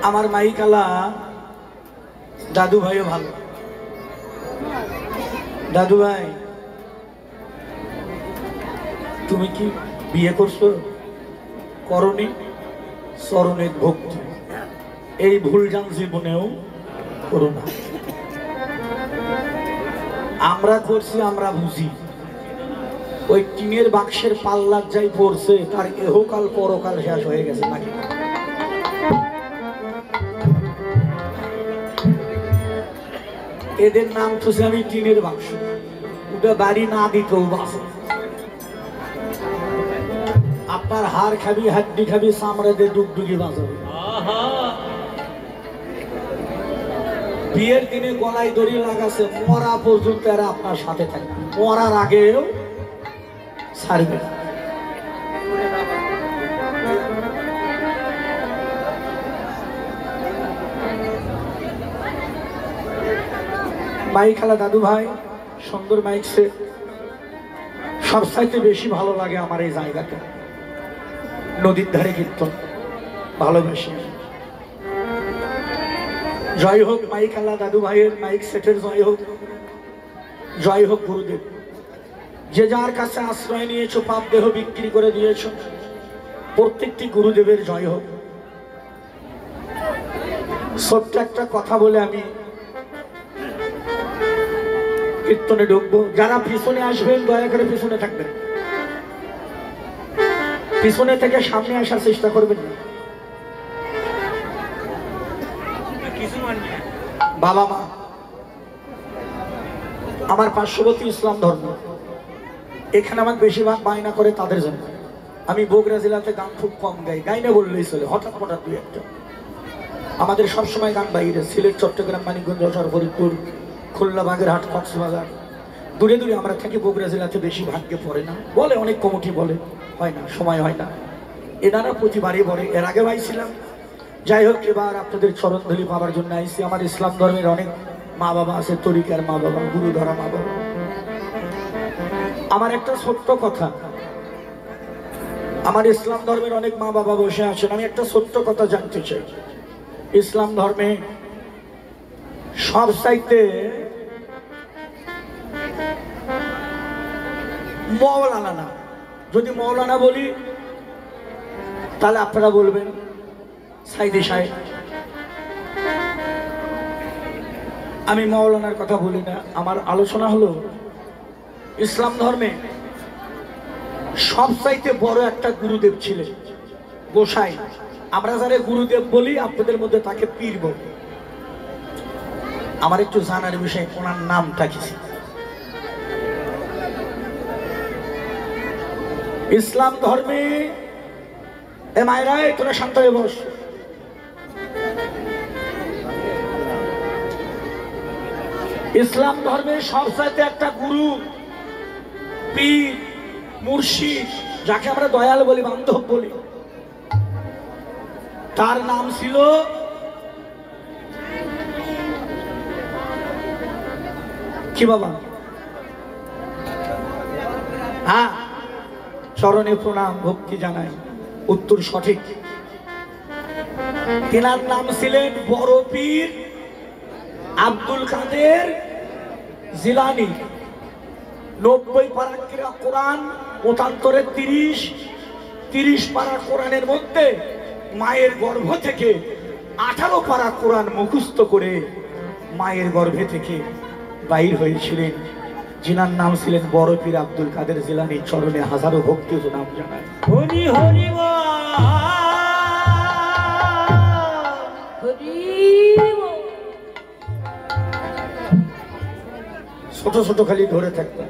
আমার মাইকালা দাদু ভাইও ভালো। দাদু ভাই, তুমি কি বিয়ে করছো? করনি? চরণের ভক্তি, এই ভুল যান জীবনেও করো না। আমরা করছি, আমরা বুঝি। ওই টিনের বাক্সের পাল্লার যাই পড়ছে তার এহকাল পরকাল শেষ হয়ে গেছে নাকি? এদের নাম খুঁজে আমি টিনের বাক্স, ওটা বাড়ি না দিতেও বাসে। আপনার হাড় খাবি, হাড্ডি খাবি, চামড়া দিয়ে ডুগডুগি বাজাবে। বিয়ের দিনে গলায় দড়ি লাগাছে, মরা পর্যন্ত এরা আপনার সাথে থাকবে, মরার আগেও ছাড়বে না। মাইক খেলা দাদু ভাই, সুন্দর মাইক সেট। সবচাইতে বেশি ভালো লাগে আমার এই জায়গাটা, নদীর ধারে কীর্তন, ভালোবাসি। জয় হোক মাইক আল্লাহ দাদু ভাইয়ের মাইক সেটের, জয় হোক, জয় হোক গুরুদেব। যে যার কাছে আশ্রয় নিয়েছো, পাপ দেহ বিক্রি করে দিয়েছ, প্রত্যেকটি গুরুদেবের জয় হোক। ছোট্ট একটা কথা বলে আমি কীর্তনে ঢুকবো। যারা পিছনে আসবেন দয়া করে পিছনে থাকবেন, পিছনে থেকে সামনে আসার চেষ্টা করবেন না। বাবা মা, আমার পার্শ্ববর্তী ইসলাম ধর্ম, এখানে আমাকে বেশিরভাগ বায়না করে তাদের জন্য। আমি বগুড়া জেলাতে গান খুব কম গাই, গাই না বললেই চলে, হঠাৎ হঠাৎ দুই একটা। আমাদের সবসময় গান বাইরে, সিলেট, চট্টগ্রাম, মানিকগঞ্জ, যশোর, ফরিদপুর, খুলনা, বাগেরহাট, কক্সবাজার, দূরে দূরে আমরা থাকি। বগুড়া জেলাতে বেশি ভাগ্যে পড়ে না, বলে অনেক কমিটি বলে, হয় না, সময় হয় না। এনারা প্রতিবারই বলে, এর আগে পাইছিলাম। যাই হোক, এবার আপনাদের চরণধুলি পাওয়ার জন্য আইসি। আমার ইসলাম ধর্মের অনেক মা বাবা আছে, তরিকার মা বাবা, গুরু ধরা মা বাবা। আমার একটা ছোট্ট কথা, আমার ইসলাম ধর্মের অনেক মা বাবা বসে আছেন, আমি একটা ছোট্ট কথা জানতে চাই। ইসলাম ধর্মে সব চাইতে মৌলানা না, যদি মৌলানা বলি তাহলে আপনারা বলবেন সাইদি সাহেব। আমি মৌলানার কথা বলি না, আমার আলোচনা হলো ইসলাম ধর্মে সবচাইতে বড় একটা গুরুদেব ছিলেন, গোসাই। আমরা যারা গুরুদেব বলি, আপনাদের মধ্যে তাকে পীর বলি। আমার একটু জানার বিষয়, ওনার নামটা কি? ইসলাম ধর্মে এ মায়েরাই, তোরা শান্ত হয়ে বস। ইসলাম ধর্মে সবচাইতে একটা গুরু, পীর, মুর্শিদ, যাকে আমরা দয়াল বলি, বান্ধব বলি, তার নাম ছিল কি বাবা? হ্যাঁ, চরণে প্রণাম, ভক্তি জানাই, উত্তর সঠিক। তেনার নাম ছিলেন বড় পীর আব্দুল কাদের জিলানী। 90 পারা কোরআন, মতান্তরে 30 পারা কোরআনের মধ্যে মায়ের গর্ভ থেকে 18 পারা কোরআন মুখস্থ করে মায়ের গর্ভে থেকে বাইর হয়েছিলেন, যিনার নাম ছিলেন বড় পীর আব্দুল কাদের জিলানী। চরণে হাজারো ভক্তি নাম জানায়। হরি হরি ছোট ছোট খালি ধরে থাকবে।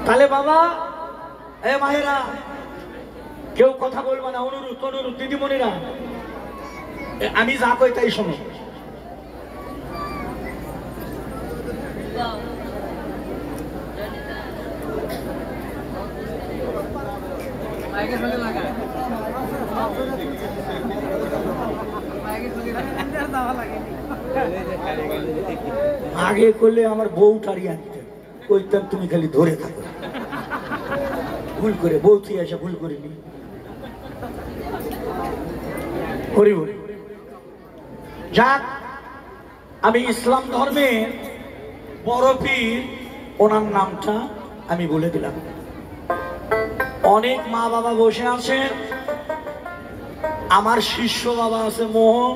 তাহলে বাবা, এ মায়েরা, কেউ কথা বলবে না, অনুরোধ অনুরোধ। দিদিমণিরা, আমি যা কই তাই শোনো। আগে করলে আমার বউ টাড়িয়ে আনতে কইতাম, তুমি খালি ধরে থাকো। ভুল করে বউ তুই আসা ভুল করিনি, হরি বল। যাক, আমি ইসলাম ধর্মে বড় পীর ওনার নামটা আমি বলে দিলাম। অনেক মা বাবা বসে আছেন, আমার শিষ্য বাবা আছে মোহন,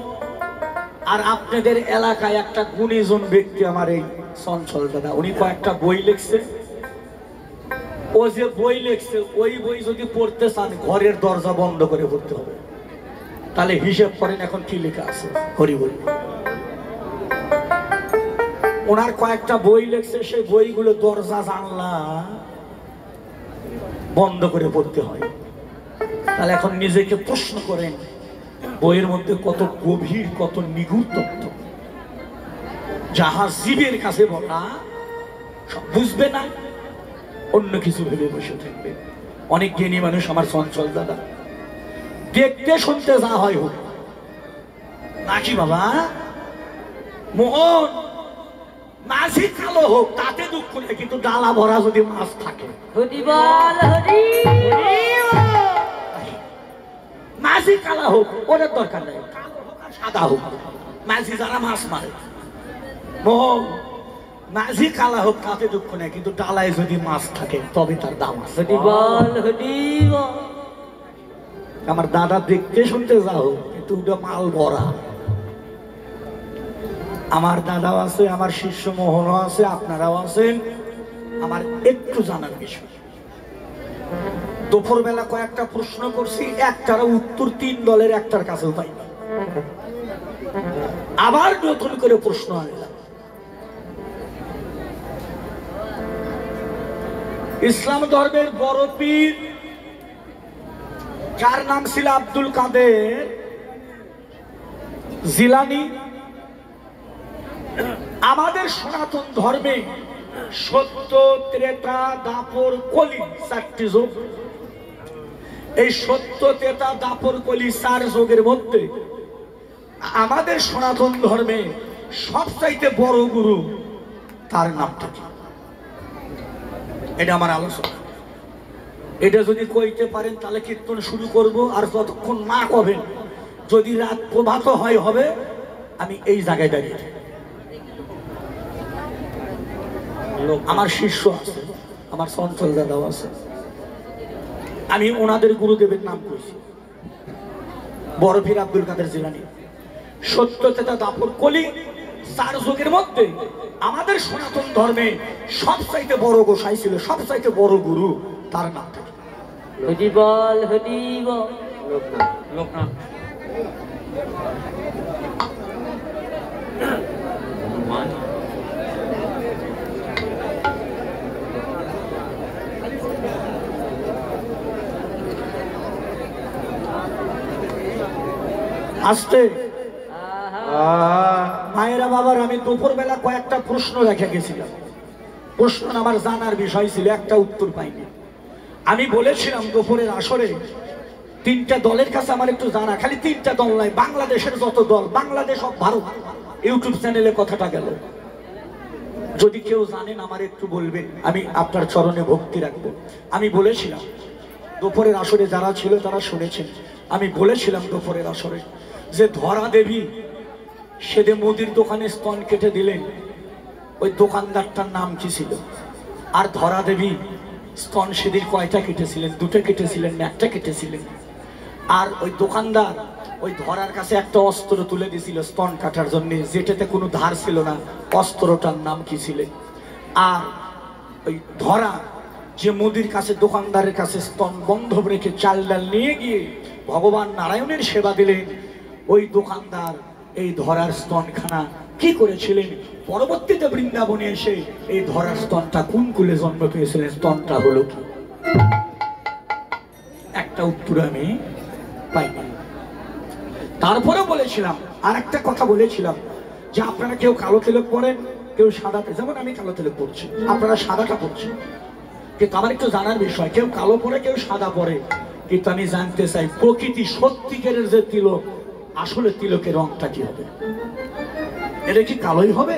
আর আপনাদের এলাকায় একটা গুণীজন ব্যক্তি আমার এই চঞ্চল দাদা, উনি কয়েকটা বই লিখছে। ও যে বই লিখছে ওই বই যদি পড়তে চান ঘরের দরজা বন্ধ করে পড়তে হবে। তাহলে হিসেব করেন এখন কি লেখা আছে। হরি বল। ওনার কয়েকটা বই লিখছে, সেই বইগুলো দরজা জানলা বন্ধ করে পড়তে হয়। তাহলে এখন নিজেকে প্রশ্ন করেন, বইয়ের মধ্যে কত গভীর, কত নিগুড় তথ্য, যাহা জীবের কাছে বলা সব বুঝবে না, অন্য কিছু ভেবে বসে থাকবে। অনেক জ্ঞানী মানুষ আমার চঞ্চল দাদা, দেখতে শুনতে যা হয় হোক নাকি বাবা মোহন, মাঝি কালো হোক তাতে দুঃখ নেই, কিন্তু ডালা ভরা যদি মাছ থাকে, মাঝি কালা হোক ওদের দরকার নেই, সাদা হোক, মাঝি যারা মাছ মারে। মোহন, মাঝি কালা হোক তাতে দুঃখ নেই, কিন্তু ডালায় যদি মাছ থাকে তবে তার দাম আছে। আমার দাদা দেখতে শুনতে যাও, কিন্তু ওটা মাল ভরা। আমার দাদাও আছে, আমার শিষ্য মোহনও আছে, আপনারাও আছেন। আমার একটু জানার বিষয়, দুপুর বেলা কয়েকটা প্রশ্ন করছি, একটার উত্তর 3 দলের একটার কাছেও পাইনি। আবার নতুন করে প্রশ্ন আনলাম। ইসলাম ধর্মের বড় পীর যার নাম ছিল আব্দুল কাদের জিলানী, আমাদের সনাতন ধর্মে সত্য, ত্রেতা, দাপর, কলি 4টি যুগ। এই সত্য, ত্রেতা, দাপর, কলি 4 যুগের মধ্যে আমাদের সনাতন ধর্মে সবচাইতে বড় গুরু তার নামটা কি? এটা আমার আলোচনা। এটা যদি কইতে পারেন তাহলে কীর্তন শুরু করব, আর যতক্ষণ না কবেন, যদি রাত প্রভাত হয় হবে, আমি এই জায়গায় দাঁড়িয়ে। আমার শিষ্য আছে, আমার চঞ্চল দাদাও আছে, আমি ওনাদের গুরুদেবের নাম কইছি, বড় পীর আব্দুল কাদের জিলানী। সত্য, ত্রেতা, দাপর, কলি 4 যুগের মধ্যে আমাদের সনাতন ধর্মে সবচাইতে বড় গোসাই ছিল, সবচাইতে বড় গুরু, তার নামটা কি? লোকনাথ। আসতে মায়েরা বাবার, আমি দুপুর বেলা কয়েকটা প্রশ্ন রেখে গেছিলাম। প্রশ্ন আমার জানার বিষয় ছিল, একটা উত্তর পাইনি। আমি বলেছিলাম দুপুরের আসরে 3টা দলের কাছে আমার একটু জানা, খালি 3টা দল নয়, বাংলাদেশের যত দল, বাংলাদেশ অফ ভারত ইউটিউব চ্যানেলে কথাটা গেল। যদি কেউ জানেন আমার একটু বলবেন, আমি আপনার চরণে ভক্তি রাখবো। আমি বলেছিলাম দুপুরের আসরে যারা ছিল তারা শুনেছেন, আমি বলেছিলাম দুপুরের আসরে যে ধরা দেবী সেদিন মুদির দোকানে স্তন কেটে দিলেন, ওই দোকানদারটার নাম কি ছিল? আর ধরা দেবী স্তন সেদিন কয়টা কেটেছিলেন? 2টা কেটেছিলেন না 1টা কেটেছিলেন? আর ওই দোকানদার ওই ধরার কাছে একটা অস্ত্র তুলে দিয়েছিল স্তন কাটার জন্য, যেটাতে কোনো ধার ছিল না, অস্ত্রটার নাম কি ছিল? আর ওই ধরা যে মুদির কাছে, দোকানদারের কাছে স্তন বন্ধ রেখে চাল ডাল নিয়ে গিয়ে ভগবান নারায়ণের সেবা দিলেন, ওই দোকানদার এই ধরার স্তনখানা কি করেছিলেন? পরবর্তীতে বৃন্দাবনে এসে এই ধরার স্তনটা কোন কুলে জন্ম পেয়েছিলেন? স্তনটা হলো কি? একটা উত্তর আমি পাইনি। তারপরে বলেছিলাম, আর একটা কথা বলেছিলাম যে আপনারা কেউ কালো তিলক পরেন, কেউ সাদা, যেমন আমি কালো তিলক পরছি, আপনারা সাদাটা পরছেন, কিন্তু আমার একটু জানার বিষয়, কেউ কালো পরে কেউ সাদা পরে, কিন্তু আমি জানতে চাই প্রকৃতি সত্যিকারের যে তিলক, আসলে তিলকের রংটা কি হবে? এটা কি কালোই হবে,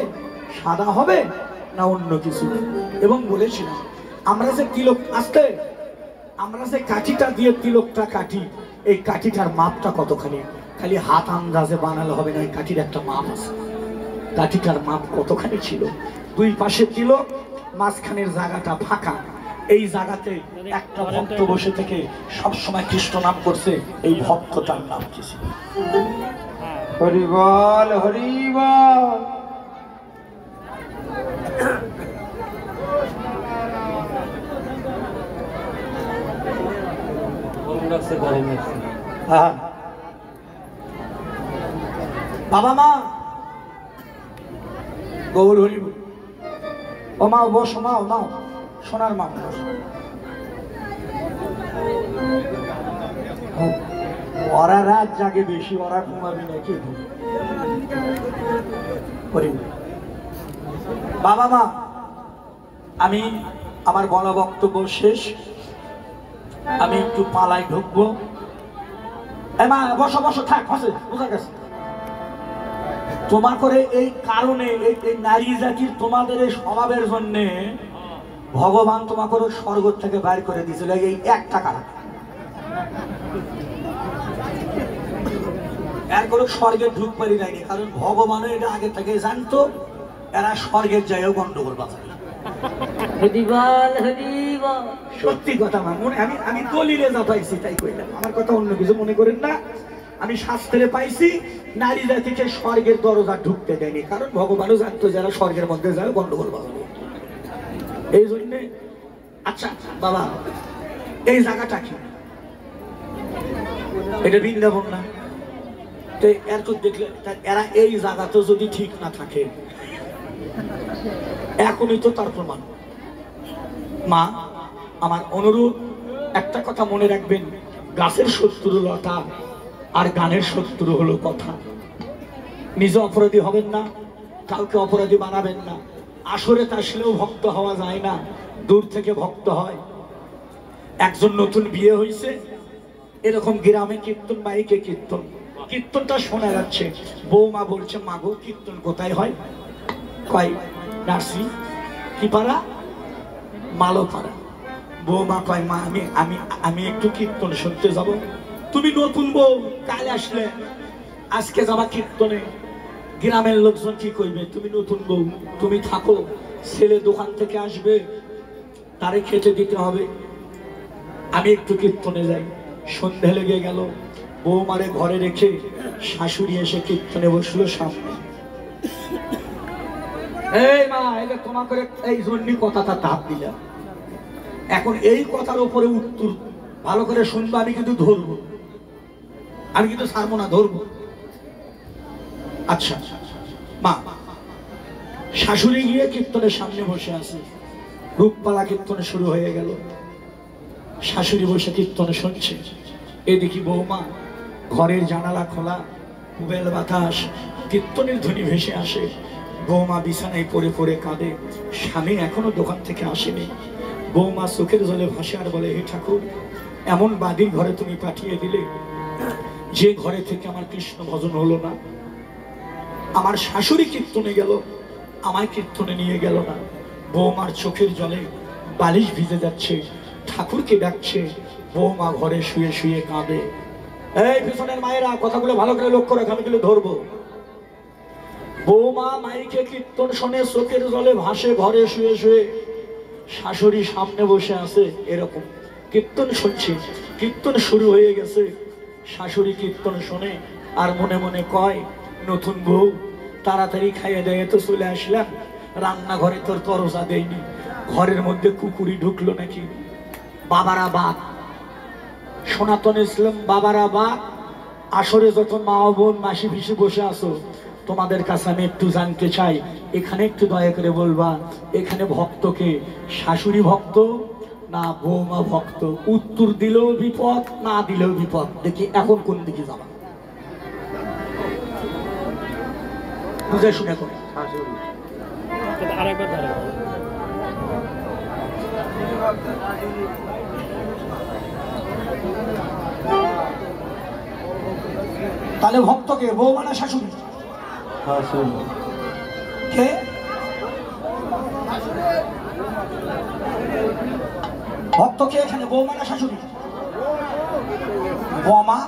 সাদা হবে, না অন্য কিছু? এবং বলেছিলাম আমরা যে তিলক আসতে, আমরা যে কাঠিটা দিয়ে তিলকটা কাটি, এই কাঠিটার মাপটা কতখানি? খালি হাত আন্দাজে বানালে হবে না, ওই কাঠির একটা মাপ আছে। কাঠিটার মাপ কতখানি ছিল, দুই পাশে দিল, মাঝখানের জায়গাটা ফাঁকা। এই জায়গাতে একটা ভক্ত বসে থেকে সবসময় কৃষ্ণ নাম করছে। এই ভক্তটার নাম কি ছিল? হরি বল, হরি বল। বাবা মা গৌর হরি বল। ও মা বসো, মা নাও, সোনার মা ওরা রাত জাগে বেশি, ওরা ঘুমাবি না কি? বাবা মা আমি আমার বলা বক্তব্য শেষ, আমি একটু পালায় ঢুকবো। মা বসো বসো, থাক বসে, বোঝা গেছে। তোমার করে এই কারণে এই নারী জাতির তোমাদের এই স্বভাবের জন্য ভগবান তোমাকে স্বর্গ থেকে বাইর করে দিয়েছিল এই একটা কারণ। এর কোনো স্বর্গে ঢুক পারি যায়নি, কারণ ভগবানও এটা আগে থেকে জানতো এরা স্বর্গের জায়গাও গন্ডগোল বাঁচাবে। সত্যি কথা মনে, আমি দলিলে যা পাইছি তাই কইলাম, আমার কথা অন্য কিছু মনে করেন না। আমি শাস্ত্রে পাইছি নারী জাতিকে স্বর্গের দরজা ঢুকতে দেয়নি, কারণ ভগবানও জানতো যারা স্বর্গের মধ্যে যায় গন্ডগোল বাঁচাবে এই জন্য। আচ্ছা বাবা, এই জায়গাটা কি? এটা বৃন্দাবন না? তো এর তো দেখলে এরা এই জায়গাতে যদি ঠিক না থাকে, এখনই তো তার প্রমাণ। মা আমার অনুরোধ, একটা কথা মনে রাখবেন, গাছের শত্রু লতা আর গানের শত্রু হলো কথা। নিজে অপরাধী হবেন না, কাউকে অপরাধী বানাবেন না। আসরে আসলেও ভক্ত হওয়া যায় না, দূর থেকে ভক্ত হয়। একজন নতুন বিয়ে হয়েছে, এরকম গ্রামে কীর্তন, মাইকে কীর্তন, কীর্তনটা শোনা যাচ্ছে। বৌমা বলছে মাগো কীর্তন কোথায় হয়? কয় নার্সি কি পাড়া, মালো পাড়া। বৌমা কয় মা আমি আমি আমি একটু কীর্তন শুনতে যাব। তুমি নতুন বউ, কাল আসলে আজকে যাবা কীর্তনে, গ্রামের লোকজন কি কইবে? তুমি নতুন বউ, তুমি থাকো, ছেলে দোকান থেকে আসবে, তারে খেতে দিতে হবে। আমি একটু কীর্তনে যাই। সন্ধে লেগে গেল, বৌমারে ঘরে রেখে শাশুড়ি এসে কীর্তনে বসলো সামনে। এই মা, এটা তোমাকে এই জন্যই কথাটা তাপ দিলাম। এখন এই কথার উপরে উত্তর ভালো করে শুনবো, আমি কিন্তু ধরবো, আমি কিন্তু ছাড়বো না, ধরবো। আচ্ছা মা, শাশুড়ি গিয়ে কীর্তনের সামনে বসে আছে, রূপপালা কীর্তনে শুরু হয়ে গেল। শাশুড়ি বসে কীর্তনে শুনছে, এদিকে বৌমা ঘরের জানালা খোলা, বেল বাতাস, কীর্তনের ধ্বনি ভেসে আসে। বৌমা বিছানায় পড়ে পড়ে কাঁদে, স্বামী এখনো দোকান থেকে আসেনি। বৌমা চোখের জলে ভাসে আর বলে, হে ঠাকুর, এমন বাদীর ঘরে তুমি পাঠিয়ে দিলে যে ঘরে থেকে আমার কৃষ্ণ ভজন হলো না। আমার শাশুড়ি কীর্তনে গেল, আমায় কীর্তনে নিয়ে গেল না। বৌমার চোখের জলে বালিশ ভিজে যাচ্ছে, ঠাকুরকে ডাকছে। বৌমা ঘরে শুয়ে শুয়ে কাঁদে। এই পিছনের মায়েরা কথাগুলো ভালো করে লক্ষ্য রাখো, আমি গুলো ধরবো। বৌমা মাইকে কীর্তন শোনে, চোখের জলে ভাসে, ঘরে শুয়ে শুয়ে। শাশুড়ি সামনে বসে আছে, এরকম কীর্তন শুনছে। কীর্তন শুরু হয়ে গেছে, শাশুড়ি কীর্তন শোনে আর মনে মনে কয়, নতুন বউ, তাড়াতাড়ি খাইয়ে দেয় তো চলে আসলাম, রান্নাঘরে তোর তরজা দেয়নি, ঘরের মধ্যে কুকুরি ঢুকলো নাকি? বাবারা বাদ, সনাতন ইসলাম বাবারা বাদ। আসরে যত মা বোন মাসি পিসি বসে আছো, তোমাদের কাছে আমি একটু জানতে চাই, এখানে একটু দয়া করে বলবা, এখানে ভক্তকে শাশুড়ি ভক্ত না বৌমা ভক্ত? উত্তর দিলেও বিপদ, না দিলেও বিপদ। দেখি এখন কোন দিকে যাবা, বুঝে শুনে করে। তাহলে ভক্তকে বৌমা না শাশুড়ি? কে? ভক্তকে এখানে বৌমা না শাশুড়ি? বোমা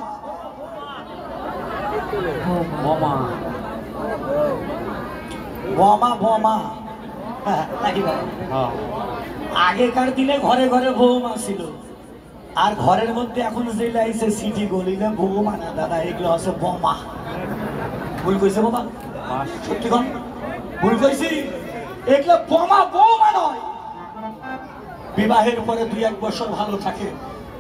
বোমা বোমা বোমা নাকি বাবা? হ্যাঁ আগেকার দিনে ঘরে ঘরে বোমা ছিল, আর ঘরের মধ্যে এখন যে লাইছে সিটি গলিলে বোমা না দাদা, এগুলো আছে বোমা। ভুল কইছে বাবা? সত্যি কোন ভুল কইছি? এগুলো বোমা বোমা নয়। বিবাহের পরে 2-1 বছর ভালো থাকে,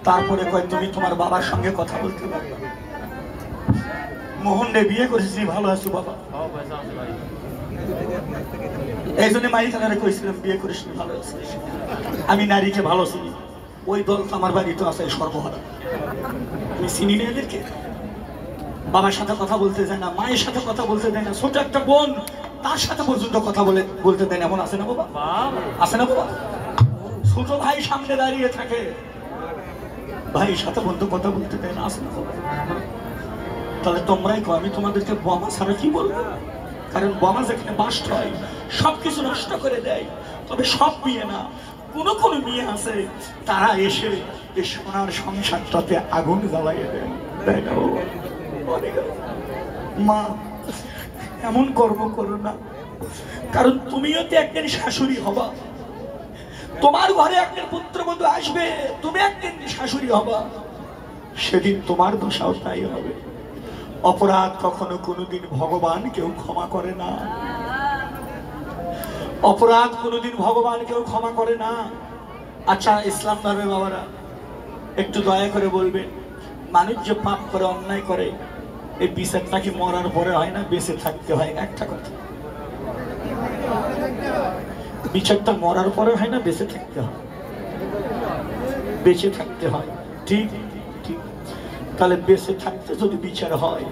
তারপরে কয় তুমি তোমার বাবার সঙ্গে কথা বলতে পারবে। মোহনরে বিয়ে করেছি, ভালো আছো বাবা? এই জন্য মাইখানারে কইছিলাম বিয়ে করিস নি, ভালো আছিস। আমি নারীকে ভালো চিনি, ওই দল তো আমার বাড়িতে আছে সর্বহারা। তুমি চিনি না এদেরকে? বাবার সাথে কথা বলতে দেয় না, মায়ের সাথে কথা বলতে দেয় না, ছোট একটা বোন তার সাথে পর্যন্ত কথা বলতে দেয় না, এমন আছে না বাবা? আছে না বাবা? ছোট ভাই সামনে দাঁড়িয়ে থাকে, ভাইয়ের সাথে বন্ধু কথা বলতে দেয় না, আছে না বাবা? তাহলে তোমরাই কো, আমি তোমাদেরকে বোমা ছাড়া কি বলবো? কারণ বোমা যেখানে বাস্ট হয় সবকিছু নষ্ট করে দেয়। তবে সব মেয়ে না, কোনো কোনো মেয়ে আছে তারা এসে এই সোনার সংসারটাতে আগুন জ্বালাইয়ে দেয়, তাই না বাবা? মা এমন কর্ম করো না, কারণ তুমিও তো একদিন শাশুড়ি হবা, তোমার ঘরে একদিন পুত্রবধূ আসবে, তুমি একদিন শাশুড়ি হবা, সেদিন তোমার দশাও তাই হবে। অপরাধ কখনো কোনোদিন ভগবান কেউ ক্ষমা করে না, অপরাধ কোনোদিন ভগবান কেউ ক্ষমা করে না। আচ্ছা ইসলাম ধর্মের বাবারা একটু দয়া করে বলবেন, মানুষ যে পাপ করে, অন্যায় করে, এই বিচারটা কি মরার পরে হয় না বেঁচে থাকতে হয়? একটা কথা, বিচারটা মরার পরে হয় না বেঁচে থাকতে হয়? বেঁচে থাকতে হয়, ঠিক ঠিক। তাহলে বেঁচে থাকতে যদি বিচার হয়,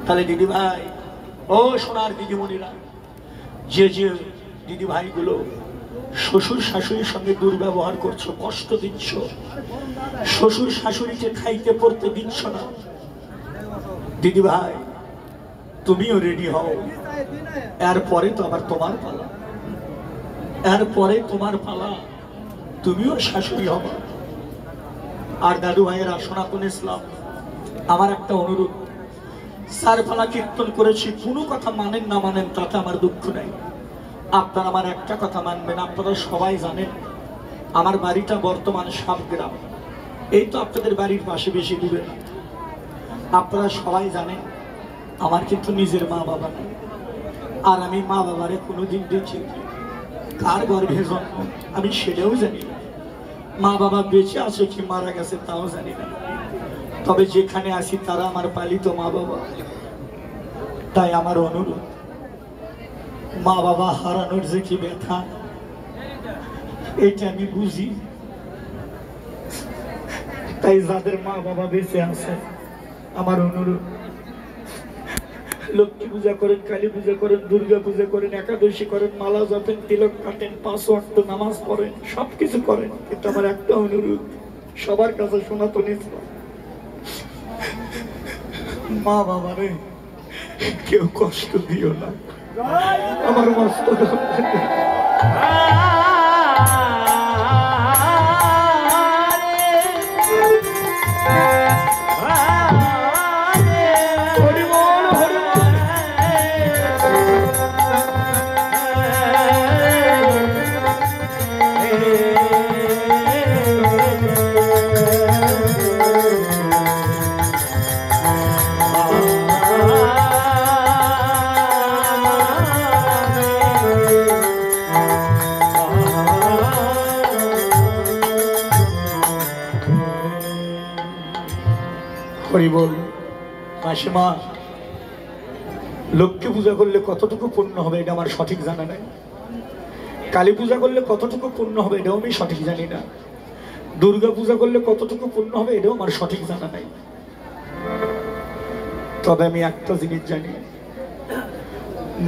তাহলে দিদি ভাই, ও সোনার দিদিমণিরা, যে যে দিদি ভাইগুলো শ্বশুর শাশুড়ির সঙ্গে দুর্ব্যবহার করছো, কষ্ট দিচ্ছ, শ্বশুর শাশুড়িকে খাইতে পড়তে দিচ্ছ না, দিদি ভাই তুমিও রেডি হও, এরপরে তো আবার তোমার পালা, এরপরে তোমার পালা, তুমিও শাশুড়ি হবা। আর দাদু ভাইয়েরা সনাতন ইসলাম, আমার একটা অনুরোধ, সারফালা কীর্তন করেছি, কোনো কথা মানেন না মানেন তাতে আমার দুঃখ নেই, আপনারা আমার একটা কথা মানবেন। আপনারা সবাই জানেন আমার বাড়িটা বর্তমান সাবগ্রাম, এই তো আপনাদের বাড়ির পাশে, বেশি দূরে না। আপনারা সবাই জানেন আমার কিন্তু নিজের মা বাবা নেই, আর আমি মা বাবারে কোনোদিন দেখিনি, কার গর্ভে জন্ম আমি সেটাও জানি না, মা বাবা বেঁচে আছে কি মারা গেছে তাও জানি না। তবে যেখানে আছি তারা আমার পালিত মা বাবা। তাই আমার অনুরোধ, মা বাবা হারানোর যে কি ব্যথা এটা আমি বুঝি। তাই যাদের মা বাবা বেঁচে আছে, আমার অনুরোধ, লক্ষ্মী পূজা করেন, কালী পূজা করেন, দুর্গা পূজা করেন, একাদশী করেন, মালা জপেন, তিলক কাটেন, 5 ওয়াক্ত নামাজ পড়েন, সবকিছু করেন, কিন্তু আমার একটা অনুরোধ সবার কাছে সনাতন ইসলাম, মা বাবারে কেউ কষ্ট দিও না, আমার মস্ত বল। মাসিমা, লক্ষ্মী পূজা করলে কতটুকু পুণ্য হবে এটা আমার সঠিক জানা নাই, কালী পূজা করলে কতটুকু পুণ্য হবে এটাও আমি সঠিক জানি না, দুর্গা পূজা করলে কতটুকু পুণ্য হবে এটাও আমার সঠিক জানা নাই। তবে আমি একটা জিনিস জানি,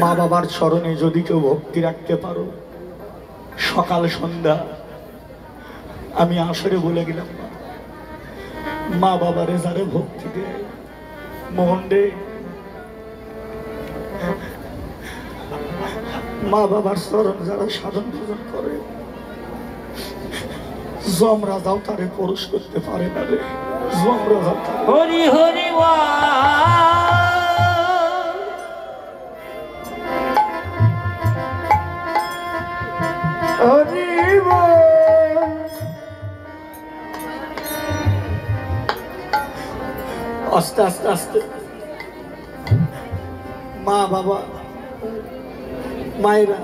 মা বাবার চরণে যদি কেউ ভক্তি রাখতে পারো, সকাল সন্ধ্যা, আমি আসরে বলে গেলাম, মা বাবারে যারা ভক্তি দেয়, মোহন রে, মা বাবার চরণ যারা সাধন ভোজন করে, যমরাজাও তারে পুরুষ করতে পারে না রে, যমরাজা। হরি হরি আস্তে আস্তে আস্তে মা বাবা মায়েরা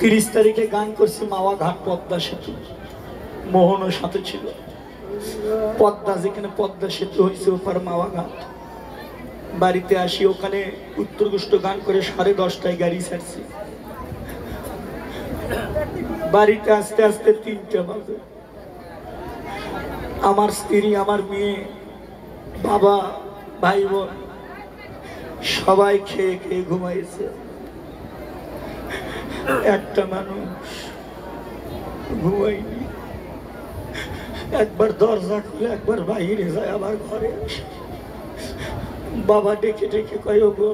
30 তারিখে গান করছি মাওয়া ঘাট পদ্মা সেতু, মোহনও সাথে ছিল। পদ্মা যেখানে পদ্মা সেতু হয়েছে ওপার মাওয়া ঘাট। বাড়িতে আসি, ওখানে উত্তরগুষ্ট গান করে 10:30টায় গাড়ি ছাড়ছি। বাড়িতে আসতে আসতে 3টা বাজে। আমার স্ত্রী, আমার মেয়ে, বাবা, ভাই বোন সবাই খেয়ে খেয়ে ঘুমাইছে। একটা মানুষ ঘুমাইনি। একবার দরজা খুলে একবার বাইরে যায়, আবার ঘরে আসে। বাবা ডেকে ডেকে কয়, গো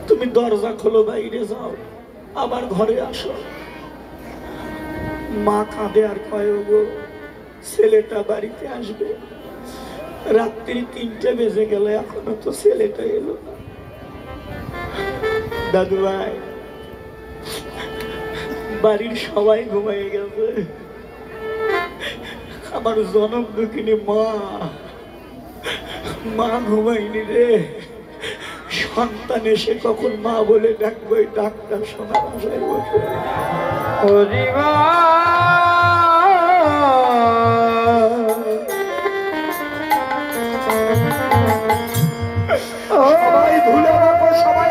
তুমি দরজা খোলো, বাইরে যাও, আবার ঘরে আসো। মা কাঁদে আর কয়, গো ছেলেটা বাড়িতে আসবে। রাত্রি 3টে বেজে গেল, এখনো তো ছেলেটা এলো না। দাদু ভাই, বাড়ির সবাই ঘুমিয়ে গেছে, আমার জনম দুঃখিনী মা ঘুমাইনি রে। সন্তান এসে কখন মা বলে ডাকবে, ডাক্তার শোনা ভাষায় বসে। সবাই ভুলে রাখো, সবাই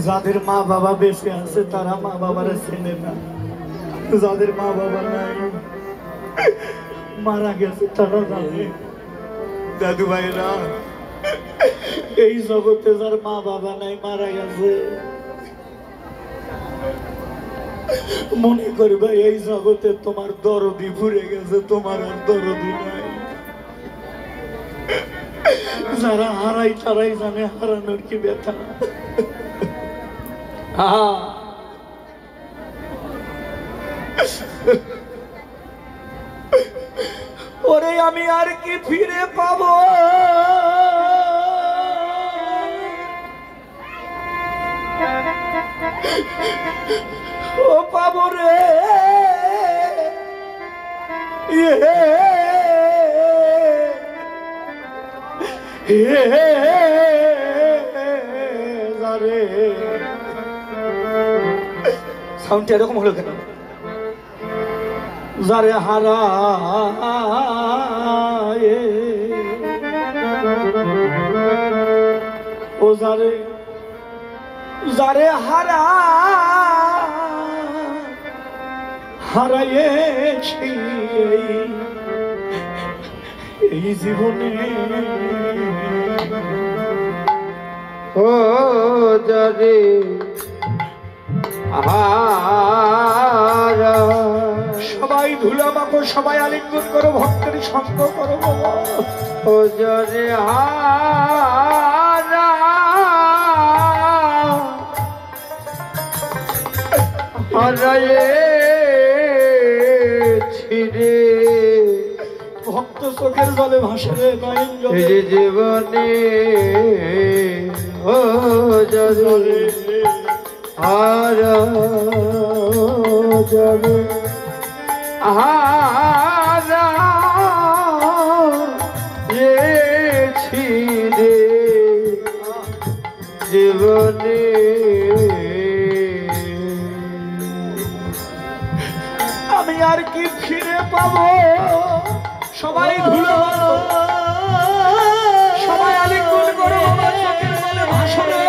যাদের মা বাবা বেঁচে আছে তারা মা বাবারা চেনে না, যাদের মা বাবা নাই মারা গেছে তারা জানে। দাদু ভাইরা, এই জগতে যার মা বাবা নাই মারা গেছে, মনে করবে এই জগতে তোমার দরদি ভুলে গেছে, তোমার আর দরদি নাই। যারা হারাই তারাই জানে হারানোর কি ব্যথা। ওরে আমি আর কি ফিরে পাবো? ও পাবো রে, সাউন্ডটা এরকম হলো কেন? যারে হারা ও যারে যারে হারাইয়েছি এই জীবনে, ও যারে সবাই ধুলা মাখো, সবাই আলিঙ্গন করো, ভক্তের সঙ্গ করো বাবা। ও যারে হারাইয়েছি রে, ভক্ত চোখের জলে ভাসে রে নয়ন জলে জীবনে। ও যারে যাবে হারাইয়েছি রে জীবনে। আমি আর কি ফিরে পাবো? সবাই ধুলো সবাই আলিঙ্গন করো বাবা, চোখের জলে ভাসে রে।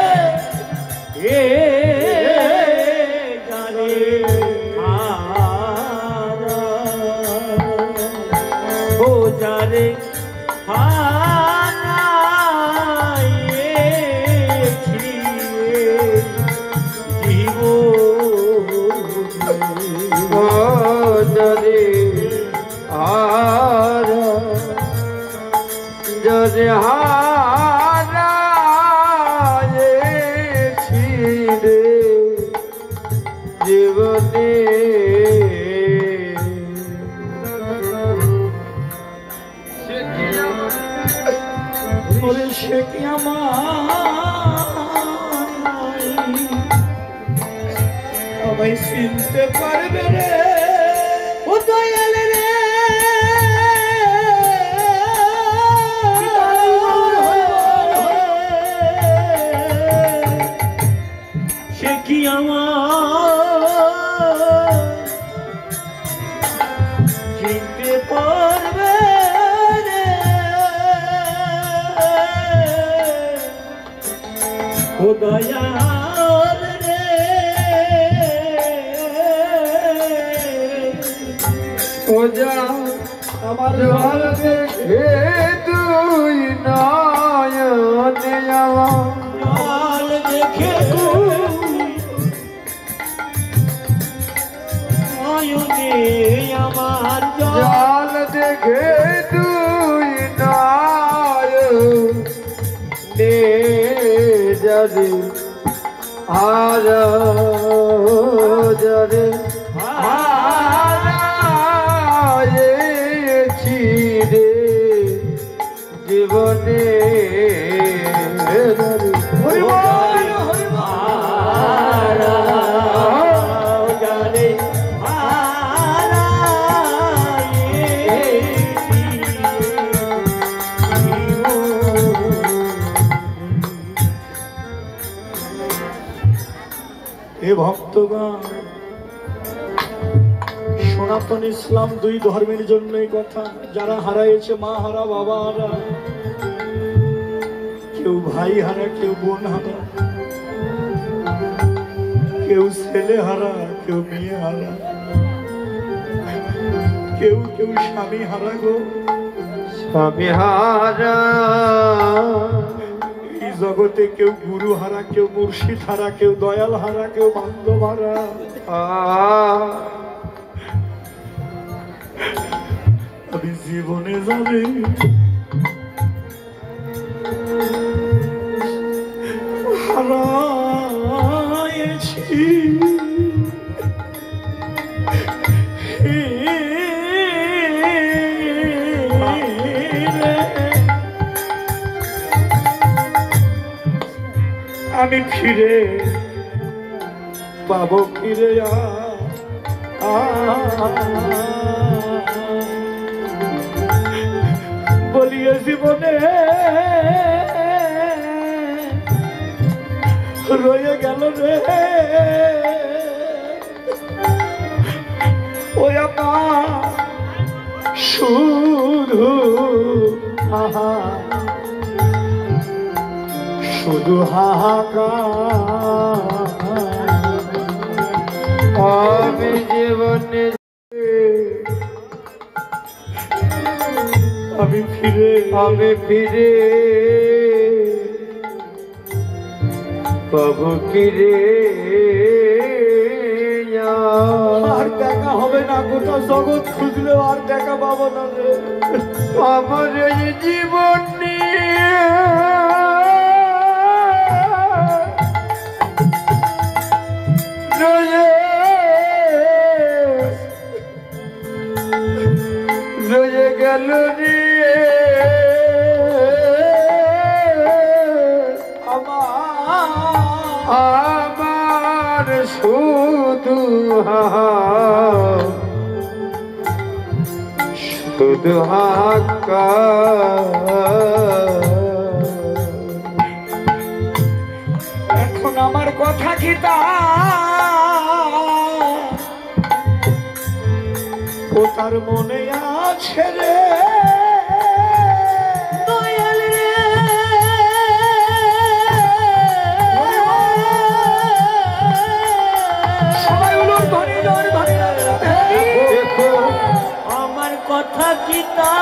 ও যারে হারাইয়েছি জীবনে, ও যারে সে কি আমায় চিনতে পারবে রে ও দয়াল রে সে কি আমার চিনতে পারবে রে ও দয়াল রে ও যা আমার জল দেখে তুই নয়নে আমার জল দেখে নয়নে আমার জল দেখে তুই নয়নে যারে আর যারে হারায়েছি রে জীবনে জানে হে ভক্তগণ, সনাতন ইসলাম দুই ধর্মের জন্যই কথা। যারা হারাইছে মা হারা বাবা হারা, কেউ ভাই হারা, কেউ বোন হারা, কেউ ছেলে হারা, কেউ মেয়ে হারা, কেউ কেউ স্বামী হারা গো। স্বামী হারা এই জগতে কেউ গুরু হারা, কেউ মুর্শিদ হারা, কেউ দয়াল হারা, কেউ বান্ধব হারা। আমি জীবনে যাবে হারাইছি আমি ফিরে পাবো ফিরে বলিয়ে জীবনে রয়ে গেল রে ওই আমার শুধু শুধু হাহাকার। আমি জীবনে আমি ফিরে পাবো কিরে আর দেখা হবে না, গোটা জগৎ খুঁজলেও আর দেখা পাবো না রে। আমার এই জীবন নিয়ে রয়ে গেল রে আমার শুধু শুধু এখন আমার কথা কি তা ও তার মনে আছে রে দয়াল রে সবাই উলুর ধ্বনি জোর ধ্বনি দেখো আমার কথা কি তা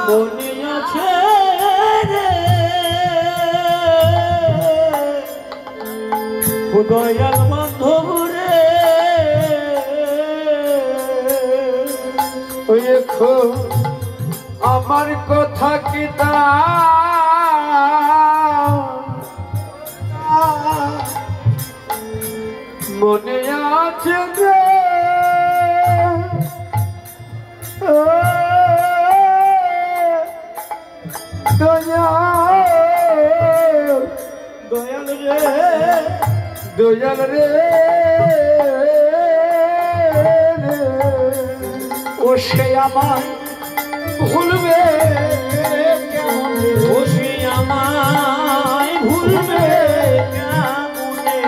মনে আছে রে ও দয়াল মাধব রে দেখো আমার কথা কি তা মনে আছে রে দয়াল রে দয়াল রে ও সে আমায় ভুলবে কেমনে? ও সে আমায় ভুলবে কেমনে?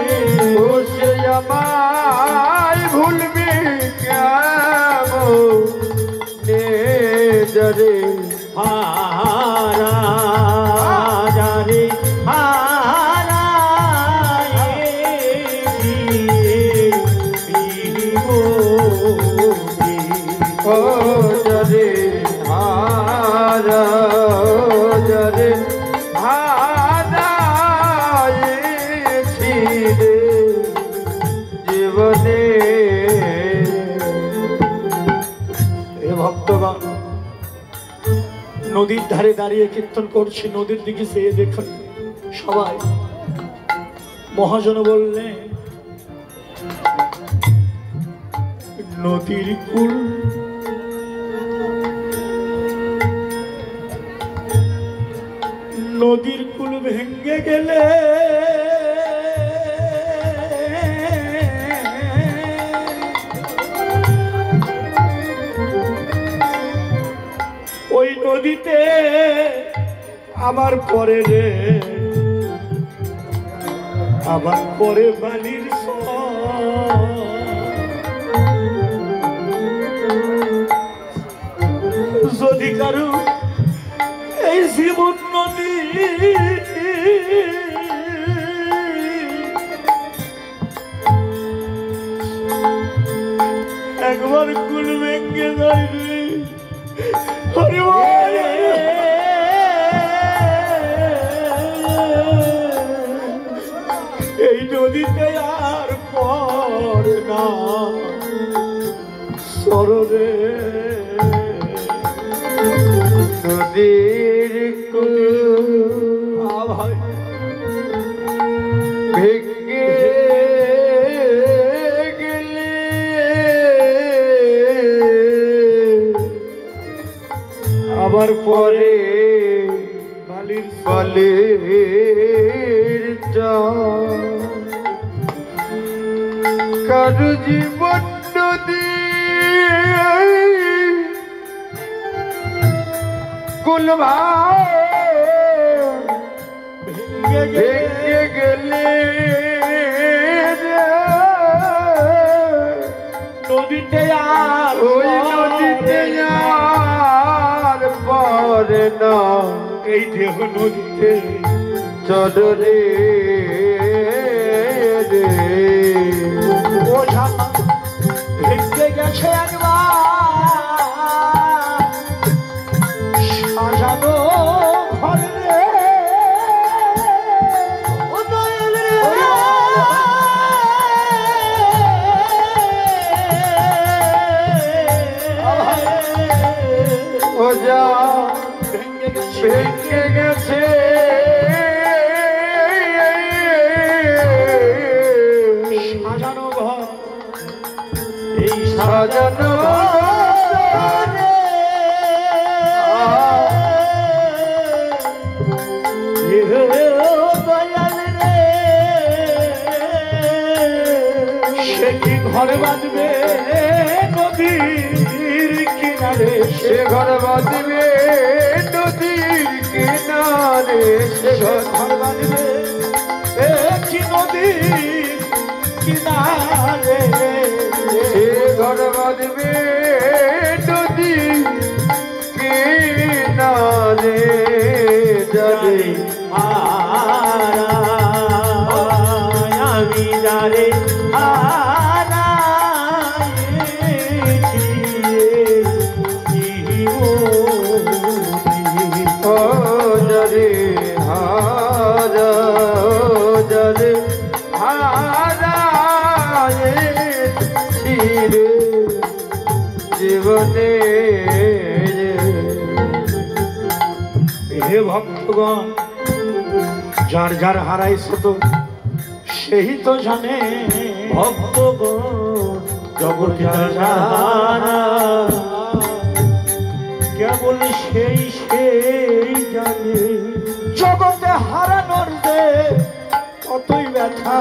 ও সে আমায় ভুলবে কেমনে যারে হারা যারে হারা ও যারে হারা যারে হারাইছি রে জীবনে এ ভক্তগণ, নদীর ধারে দাঁড়িয়ে কীর্তন করছি, নদীর দিকে চেয়ে দেখুন সবাই। মহাজন বললেন নদীর কুল নদীর কুল ভেঙ্গে গেলে ওই নদীতে আবার পরে রে আবার পরে বালির সর। যদি কারো এই জীবন নদী একবার কুল ভেঙ্গে যায় রে, হরি বল। এই নদীতে আর পর না সররে নদীর কুল ভাই ভেঙ্গে গেলে আবার পরে বালির বালির কারু জীবন নদী কুল ভেঙ্গে গেলে নদীতে আর ওই নদীতে আর পরে না এই দেহ নদীতে চরে রে ও ঝাপা ভেঙে গেছে একবার সাজানো ঘরে রে। ও দয়াল রে, ও যা ভেঙে গেছে ভেঙে গেছে সাজানো ঘর, এই সাজানো সে কি ঘর বাঁধবে নদীর কিনারে? সে ঘর বাঁধবে নদীর কিনারে সে ঘর বাঁধবে কি নদীর কিনারে? সে ঘর বাঁধবে নদীর কিনারে যাবে আমি যারে ও যারে হারা যারে হারাইছি রে জীবনে হে ভক্তগণ, যার যার হারাইছে তো সেই তো জানে। ভক্তগণ জগৎ যারা কেবল সেই জানে জগতে হারানোর যে কতই ব্যথা,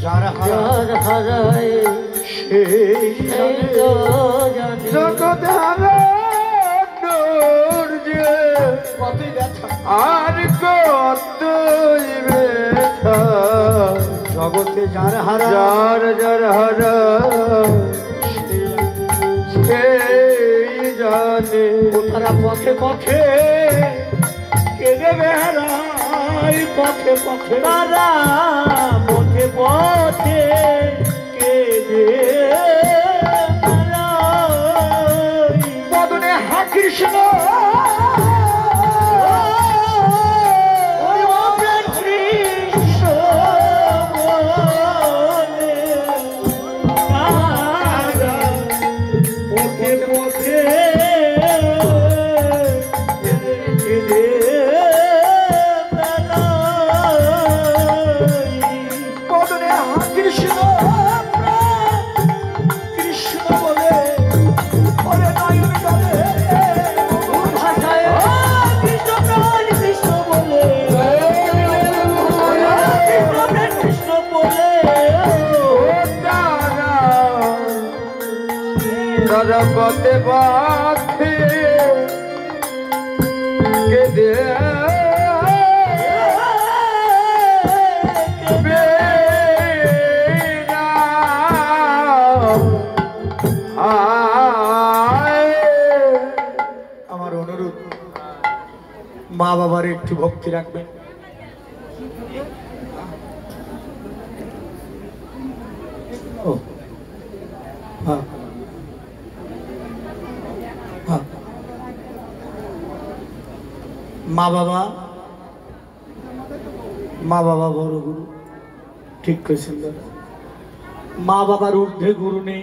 যার যার হারায় সেই সেই তো জানে জগৎ হারানোর যে কতই ব্যথা, আর কতই ব্যথা জগতে যার হারা যার যার হারা সেই জানে তারা পথে পথে কেঁদে বেড়ায়, পথে পথে তারা পথে পথে কেঁদে বেড়ায়। বদনে হা কৃষ্ণ কৃষ্ণ বলে তারা পথে পথে কেঁদে বেড়ায়। বদনে হা কৃষ্ণ কৃষ্ণ বলে ওরে নয়ন জলে ভাষায় কৃষ্ণ প্রাণ কৃষ্ণ বলে, কৃষ্ণ প্রাণ কৃষ্ণ বলে তারা পথে পথে কেঁদে আমার অনুরোধ মা বাবার একটু ভক্তি রাখবেন। ও হ্যাঁ হ্যাঁ, মা বাবা বড় গুরু, ঠিক কইছেন দাদা। মা বাবার ঊর্ধ্বে গুরু নেই।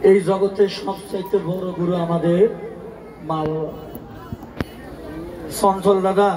এই জগতের সবচাইতে বড় গুরু আমাদের মা বাবা। চঞ্চল দাদা